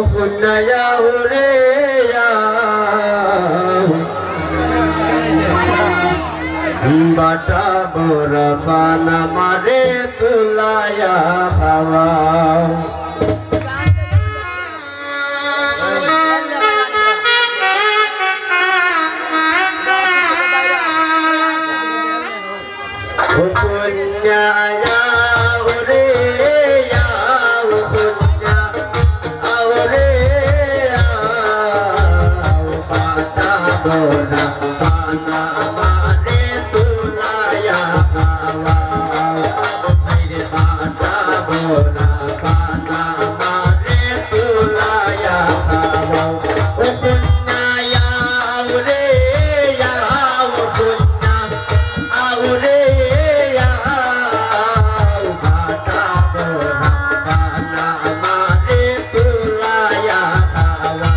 পুণ্যয়া রে বাটা বড় ফানা মারে তুলায়া খাওয়া পুণ্যয়া রে বাটা বড় ফানা মারে তুলায়া খাওয়া রে বাটা বড় ফানা মারে তুলায়া খাওয়া ও পুণ্যয়া রে রে বাটা বড় ফানা মারে তুলায়া খাওয়া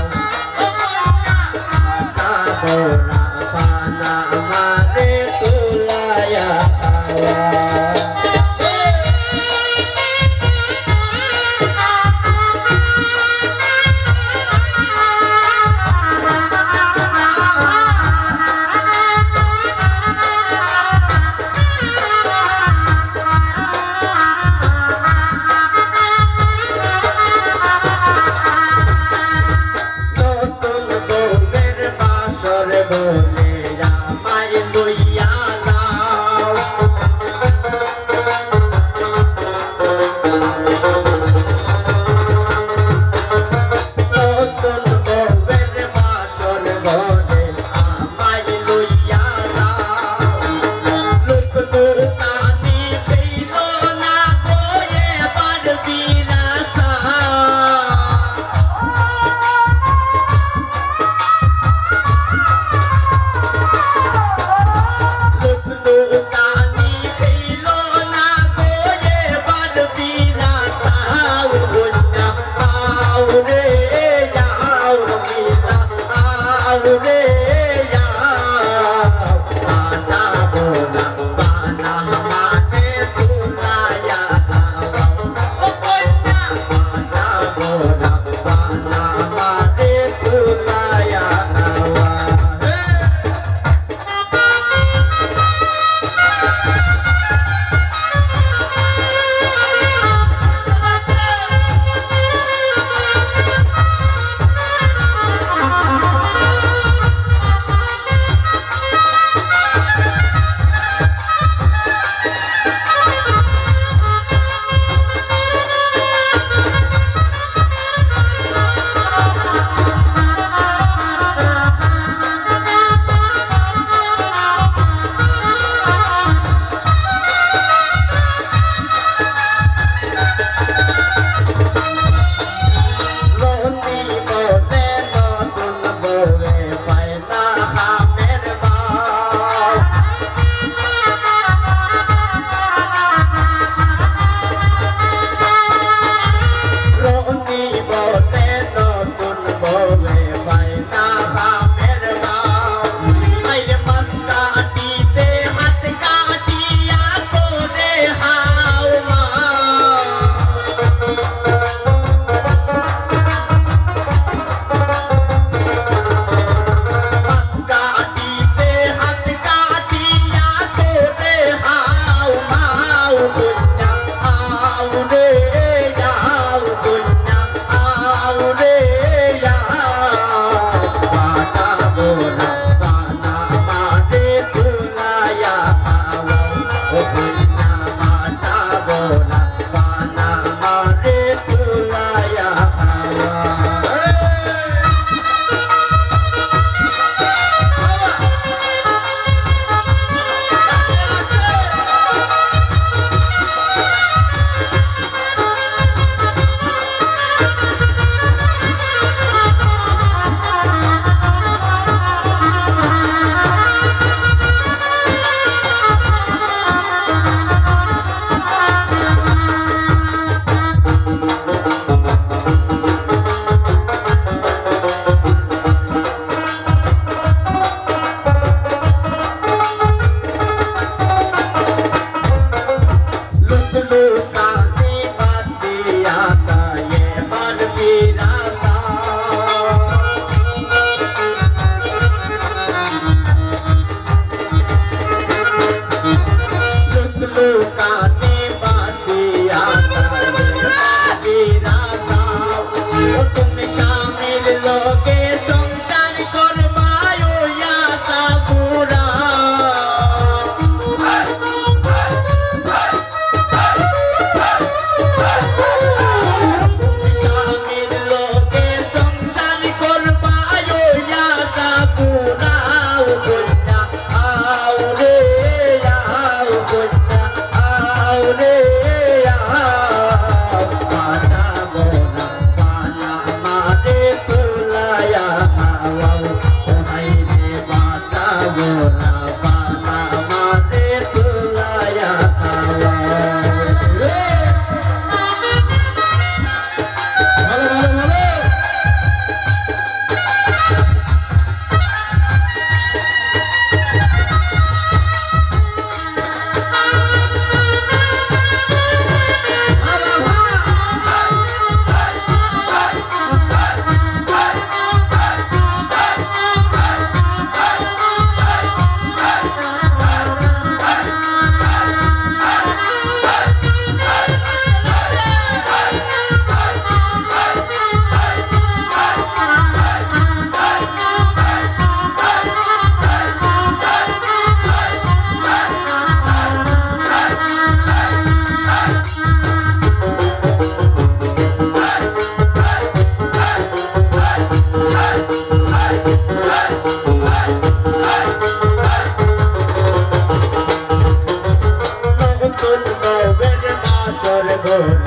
বাটা বড় ফানা মারে তুলায়া খাওয়া নতুন বউয়ের বাসর বলে আমায় লইয়া যাও নতুন বউয়ের বাসর বলে আমায় লইয়া যাও লোক লুটানি পেল না গো এবার বিরাসা লুটানি পেল না গো এবার বিরাসা পুণ্য আও রে যাও মিলা আও রে যাও বাটা বড় ফানা মারে তুলায়া খাওয়া ও পুণ্য বাটা বড় ফানা মারে তুলায়া খাওয়া নন্দী বলে নতুন বউয়ে পায় না হামের বাও নন্দী বলে নতুন বউয়ে পায় না হামের বাও আইরে মাছ কাটিতে হাত কাটিয়া করে হাও মা কাটিতে হাত কাটিয়া করে হাও মাও পুণ্য আও রে যাও পুণ্য আও রে যাও বাটা বড় ফানা মারে তুলায়া খাওয়া ও পুণ্য বাটা বড় ফানা মারে তুলায়া খাওয়া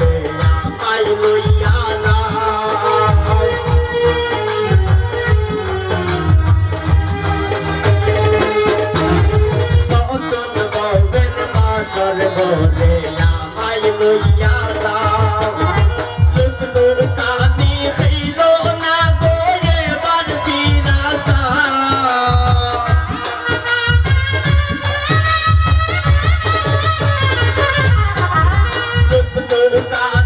বলে আমায় লইয়া যাও নতুন বউয়ের বাসর বলে আমায় লইয়া যাও লুকলুর কানি হইল না গো এবার ফিরা যাও লুকলুর কানি